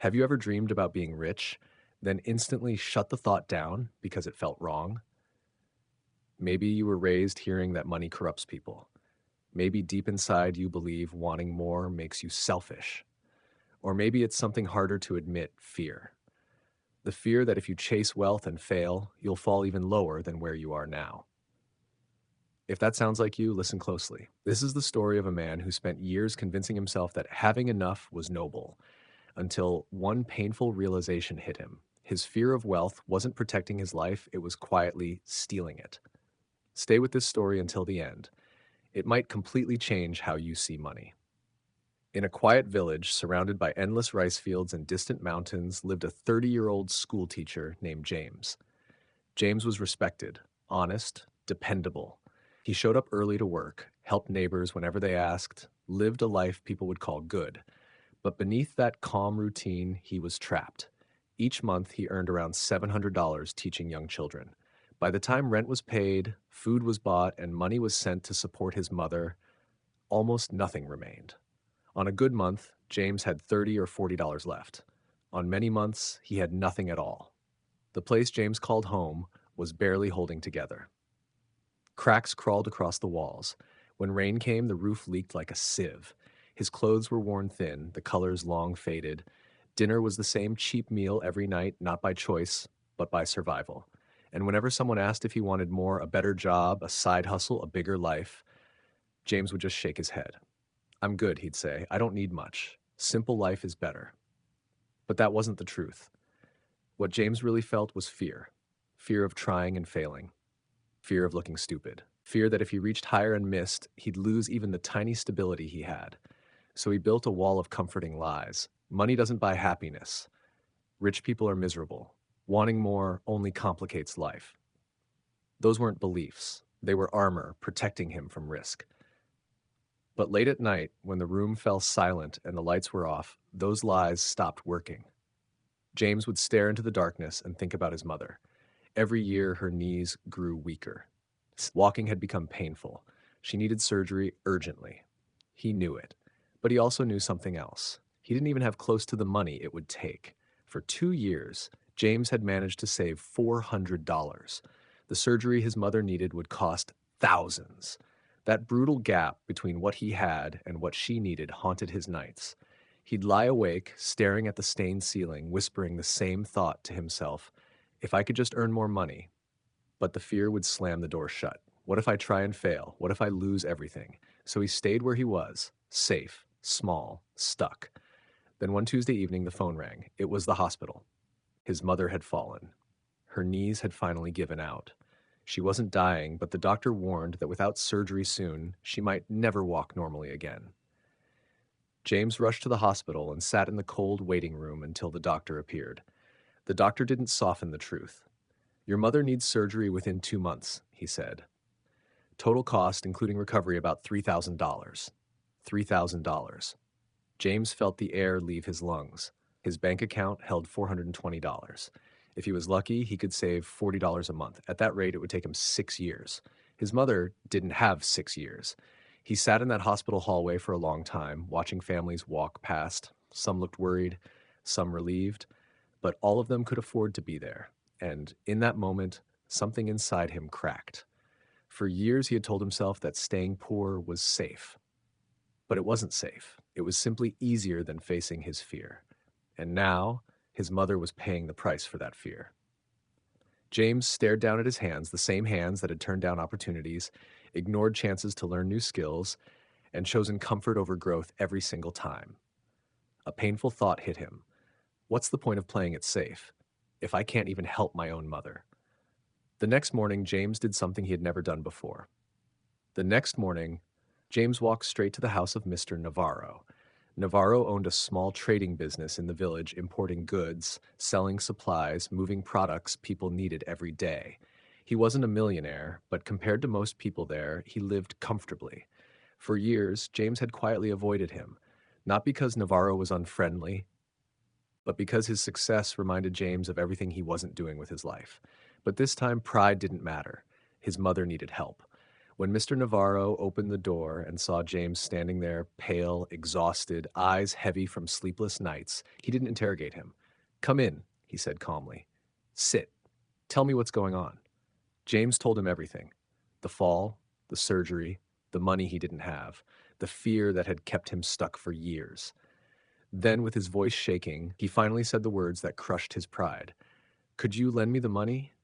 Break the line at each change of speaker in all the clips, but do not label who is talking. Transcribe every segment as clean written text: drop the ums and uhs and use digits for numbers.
Have you ever dreamed about being rich, then instantly shut the thought down because it felt wrong? Maybe you were raised hearing that money corrupts people. Maybe deep inside you believe wanting more makes you selfish. Or maybe it's something harder to admit, fear. The fear that if you chase wealth and fail, you'll fall even lower than where you are now. If that sounds like you, listen closely. This is the story of a man who spent years convincing himself that having enough was noble, until one painful realization hit him. His fear of wealth wasn't protecting his life, it was quietly stealing it. Stay with this story until the end. It might completely change how you see money. In a quiet village surrounded by endless rice fields and distant mountains lived a 30-year-old school teacher named James. James was respected, honest, dependable. He showed up early to work, helped neighbors whenever they asked, lived a life people would call good. But beneath that calm routine, he was trapped. Each month, he earned around $700 teaching young children. By the time rent was paid, food was bought, and money was sent to support his mother, almost nothing remained. On a good month, James had $30 or $40 left. On many months, he had nothing at all. The place James called home was barely holding together. Cracks crawled across the walls. When rain came, the roof leaked like a sieve. His clothes were worn thin, the colors long faded. Dinner was the same cheap meal every night, not by choice, but by survival. And whenever someone asked if he wanted more, a better job, a side hustle, a bigger life, James would just shake his head. "I'm good," he'd say. "I don't need much. Simple life is better." But that wasn't the truth. What James really felt was fear. Fear of trying and failing. Fear of looking stupid. Fear that if he reached higher and missed, he'd lose even the tiny stability he had. So he built a wall of comforting lies. Money doesn't buy happiness. Rich people are miserable. Wanting more only complicates life. Those weren't beliefs. They were armor protecting him from risk. But late at night, when the room fell silent and the lights were off, those lies stopped working. James would stare into the darkness and think about his mother. Every year, her knees grew weaker. Walking had become painful. She needed surgery urgently. He knew it. But he also knew something else. He didn't even have close to the money it would take. For 2 years, James had managed to save $400. The surgery his mother needed would cost thousands. That brutal gap between what he had and what she needed haunted his nights. He'd lie awake, staring at the stained ceiling, whispering the same thought to himself: if I could just earn more money. But the fear would slam the door shut. What if I try and fail? What if I lose everything? So he stayed where he was, safe, small, stuck. Then one Tuesday evening, the phone rang. It was the hospital. His mother had fallen. Her knees had finally given out. She wasn't dying, but the doctor warned that without surgery soon, she might never walk normally again. James rushed to the hospital and sat in the cold waiting room until the doctor appeared. The doctor didn't soften the truth. "Your mother needs surgery within 2 months," he said. "Total cost, including recovery, about $3,000. $3,000. James felt the air leave his lungs. His bank account held $420. If he was lucky, he could save $40 a month. At that rate, it would take him 6 years. His mother didn't have 6 years. He sat in that hospital hallway for a long time, watching families walk past. Some looked worried, some relieved, but all of them could afford to be there. And in that moment, something inside him cracked. For years, he had told himself that staying poor was safe. But it wasn't safe. It was simply easier than facing his fear. And now, his mother was paying the price for that fear. James stared down at his hands, the same hands that had turned down opportunities, ignored chances to learn new skills, and chosen comfort over growth every single time. A painful thought hit him. What's the point of playing it safe if I can't even help my own mother? The next morning, James did something he had never done before. The next morning, James walked straight to the house of Mr. Navarro. Navarro owned a small trading business in the village, importing goods, selling supplies, moving products people needed every day. He wasn't a millionaire, but compared to most people there, he lived comfortably. For years, James had quietly avoided him, not because Navarro was unfriendly, but because his success reminded James of everything he wasn't doing with his life. But this time, pride didn't matter. His mother needed help. When Mr. Navarro opened the door and saw James standing there, pale, exhausted, eyes heavy from sleepless nights, he didn't interrogate him. "Come in," he said calmly. "Sit. Tell me what's going on." James told him everything: the fall, the surgery, the money he didn't have, the fear that had kept him stuck for years. Then, with his voice shaking, he finally said the words that crushed his pride. "Could you lend me the money?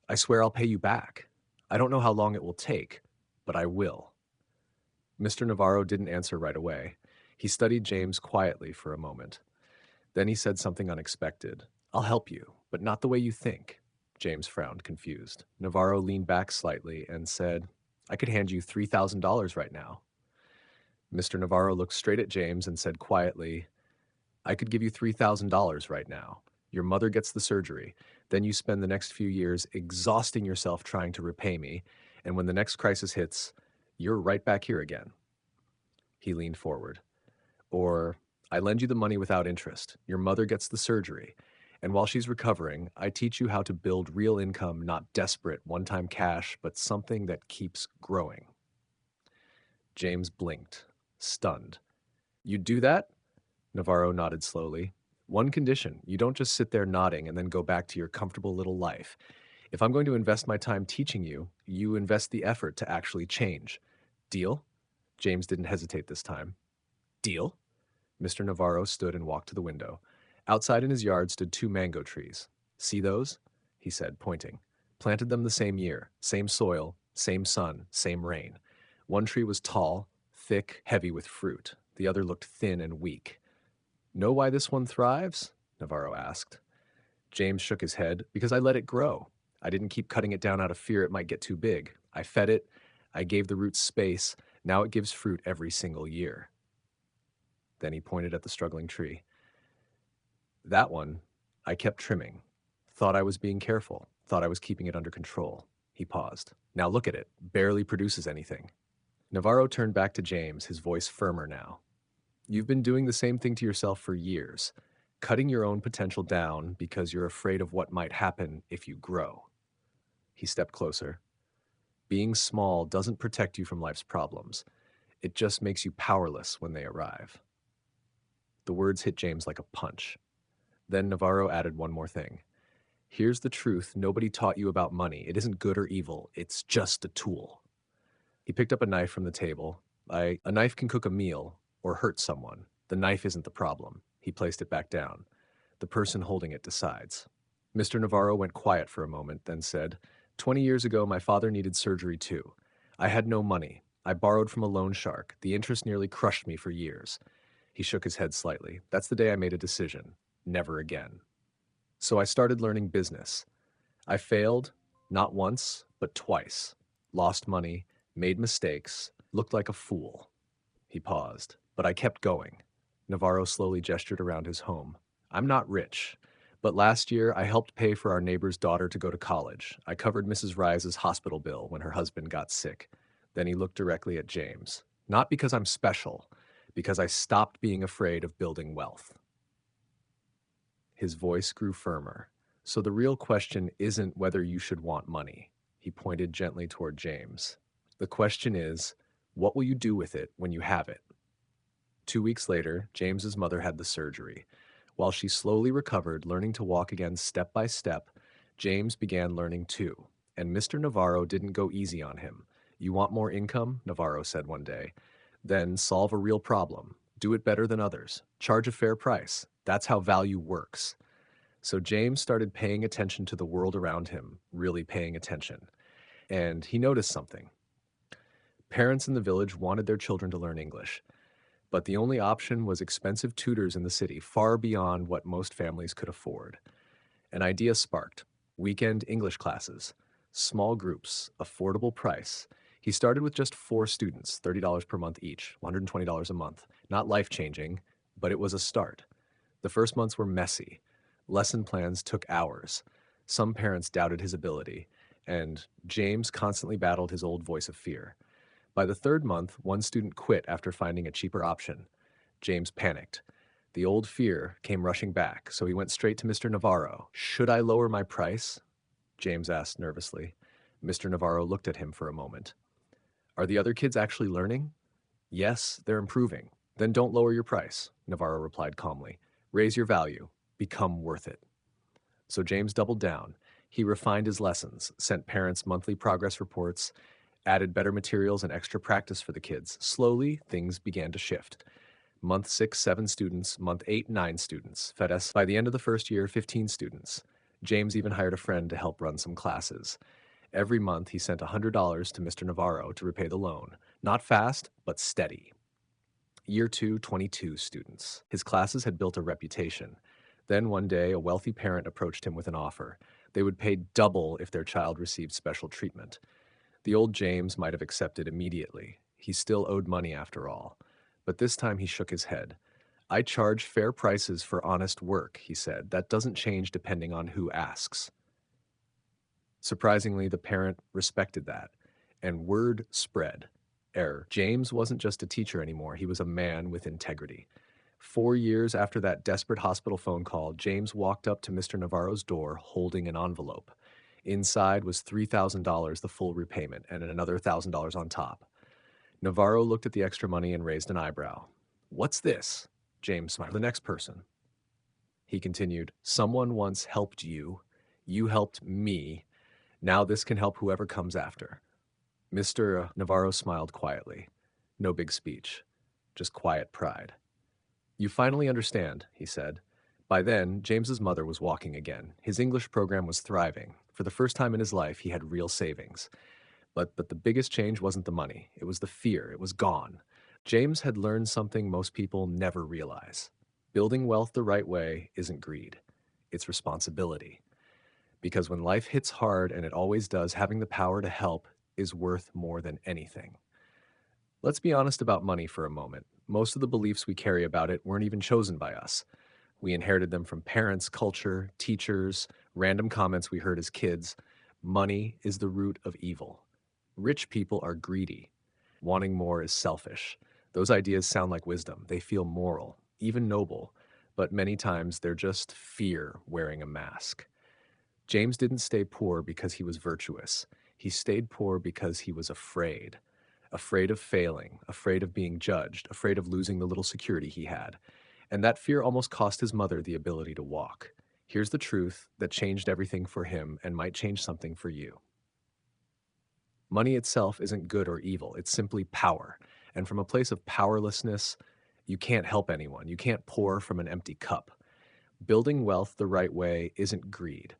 I swear I'll pay you back. I don't know how long it will take, but I will." Mr. Navarro didn't answer right away. He studied James quietly for a moment. Then he said something unexpected. "I'll help you, but not the way you think." James frowned, confused. Navarro leaned back slightly and said, "I could hand you $3,000 right now." Mr. Navarro looked straight at James and said quietly, "I could give you $3,000 right now. Your mother gets the surgery. Then you spend the next few years exhausting yourself trying to repay me. And when the next crisis hits, you're right back here again." He leaned forward. Or, "I lend you the money without interest. Your mother gets the surgery. And while she's recovering, I teach you how to build real income, not desperate, one-time cash, but something that keeps growing." James blinked, stunned. "You do that?" Navarro nodded slowly. "One condition: you don't just sit there nodding and then go back to your comfortable little life. If I'm going to invest my time teaching you, you invest the effort to actually change. Deal?" James didn't hesitate this time. "Deal?" Mr. Navarro stood and walked to the window. Outside in his yard stood 2 mango trees. "See those?" he said, pointing. "Planted them the same year, same soil, same sun, same rain. One tree was tall, thick, heavy with fruit. The other looked thin and weak. Know why this one thrives?" Navarro asked. James shook his head. "Because I let it grow. I didn't keep cutting it down out of fear it might get too big. I fed it. I gave the roots space. Now it gives fruit every single year." Then he pointed at the struggling tree. "That one, I kept trimming. Thought I was being careful. Thought I was keeping it under control." He paused. "Now look at it. Barely produces anything." Navarro turned back to James, his voice firmer now. "You've been doing the same thing to yourself for years, cutting your own potential down because you're afraid of what might happen if you grow." He stepped closer. "Being small doesn't protect you from life's problems. It just makes you powerless when they arrive." The words hit James like a punch. Then Navarro added one more thing. "Here's the truth nobody taught you about money. It isn't good or evil. It's just a tool." He picked up a knife from the table. A knife can cook a meal or hurt someone. The knife isn't the problem." He placed it back down. "The person holding it decides." Mr. Navarro went quiet for a moment, then said, 20 years ago, my father needed surgery too. I had no money. I borrowed from a loan shark. The interest nearly crushed me for years." He shook his head slightly. "That's the day I made a decision. Never again. So I started learning business. I failed, not once, but twice. Lost money, made mistakes, looked like a fool." He paused. "But I kept going." Navarro slowly gestured around his home. "I'm not rich, but last year I helped pay for our neighbor's daughter to go to college. I covered Mrs. Rise's hospital bill when her husband got sick." Then he looked directly at James. "Not because I'm special, because I stopped being afraid of building wealth." His voice grew firmer. "So the real question isn't whether you should want money." He pointed gently toward James. "The question is, what will you do with it when you have it?" 2 weeks later, James's mother had the surgery. While she slowly recovered, learning to walk again step by step, James began learning too. And Mr. Navarro didn't go easy on him. "You want more income?" Navarro said one day. "Then solve a real problem. Do it better than others. Charge a fair price. That's how value works." So James started paying attention to the world around him, really paying attention. And he noticed something. Parents in the village wanted their children to learn English, but the only option was expensive tutors in the city, far beyond what most families could afford. An idea sparked: weekend English classes, small groups, affordable price. He started with just 4 students, $30 per month each, $120 a month. Not life-changing, but it was a start. The first months were messy. Lesson plans took hours. Some parents doubted his ability, and James constantly battled his old voice of fear. By the 3rd month, one student quit after finding a cheaper option. James panicked. The old fear came rushing back, so he went straight to Mr. Navarro. "Should I lower my price?" James asked nervously. Mr. Navarro looked at him for a moment. Are the other kids actually learning? Yes, they're improving. Then don't lower your price, Navarro replied calmly. Raise your value. Become worth it. So James doubled down. He refined his lessons, sent parents monthly progress reports, added better materials and extra practice for the kids. Slowly, things began to shift. Month 6, 7 students. Month 8, 9 students. FedS. By the end of the first year, 15 students. James even hired a friend to help run some classes. Every month, he sent $100 to Mr. Navarro to repay the loan. Not fast, but steady. Year 2, 22 students. His classes had built a reputation. Then one day, a wealthy parent approached him with an offer. They would pay double if their child received special treatment. The old James might have accepted immediately. He still owed money after all. But this time he shook his head. I charge fair prices for honest work, he said. That doesn't change depending on who asks. Surprisingly, the parent respected that, and word spread. James wasn't just a teacher anymore, he was a man with integrity. 4 years after that desperate hospital phone call, James walked up to Mr. Navarro's door holding an envelope. Inside was $3,000, the full repayment, and another $1,000 on top. Navarro looked at the extra money and raised an eyebrow. What's this? James smiled. The next person. He continued, someone once helped you. You helped me. Now this can help whoever comes after. Mr. Navarro smiled quietly. No big speech, just quiet pride. You finally understand, he said. By then, James's mother was walking again. His English program was thriving. For the first time in his life, he had real savings. But the biggest change wasn't the money. It was the fear. It was gone. James had learned something most people never realize. Building wealth the right way isn't greed. It's responsibility. Because when life hits hard, and it always does, having the power to help is worth more than anything. Let's be honest about money for a moment. Most of the beliefs we carry about it weren't even chosen by us. We inherited them from parents, culture, teachers, random comments we heard as kids. Money is the root of evil. Rich people are greedy. Wanting more is selfish. Those ideas sound like wisdom. They feel moral, even noble, but many times they're just fear wearing a mask. James didn't stay poor because he was virtuous. He stayed poor because he was afraid. Afraid of failing, afraid of being judged, afraid of losing the little security he had. And that fear almost cost his mother the ability to walk. Here's the truth that changed everything for him and might change something for you. Money itself isn't good or evil, it's simply power. And from a place of powerlessness, you can't help anyone. You can't pour from an empty cup. Building wealth the right way isn't greed.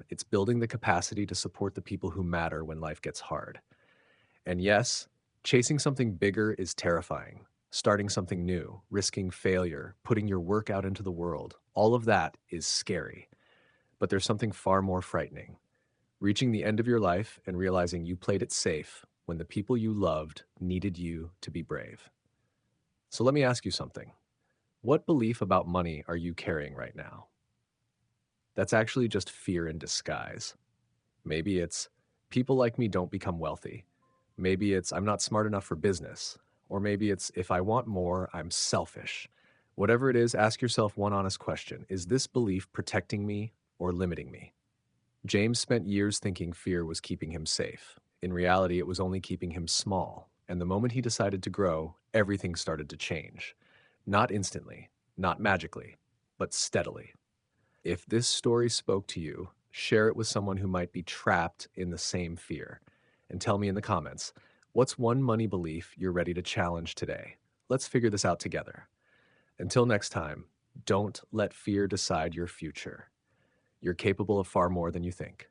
It's building the capacity to support the people who matter when life gets hard. And yes, chasing something bigger is terrifying. Starting something new, risking failure, putting your work out into the world, all of that is scary. But there's something far more frightening. Reaching the end of your life and realizing you played it safe when the people you loved needed you to be brave. So let me ask you something. What belief about money are you carrying right now? That's actually just fear in disguise. Maybe it's, people like me don't become wealthy. Maybe it's, I'm not smart enough for business. Or maybe it's, if I want more, I'm selfish. Whatever it is, ask yourself one honest question. Is this belief protecting me or limiting me? James spent years thinking fear was keeping him safe. In reality, it was only keeping him small. And the moment he decided to grow, everything started to change. Not instantly, not magically, but steadily. If this story spoke to you, share it with someone who might be trapped in the same fear. And tell me in the comments, what's one money belief you're ready to challenge today? Let's figure this out together. Until next time, don't let fear decide your future. You're capable of far more than you think.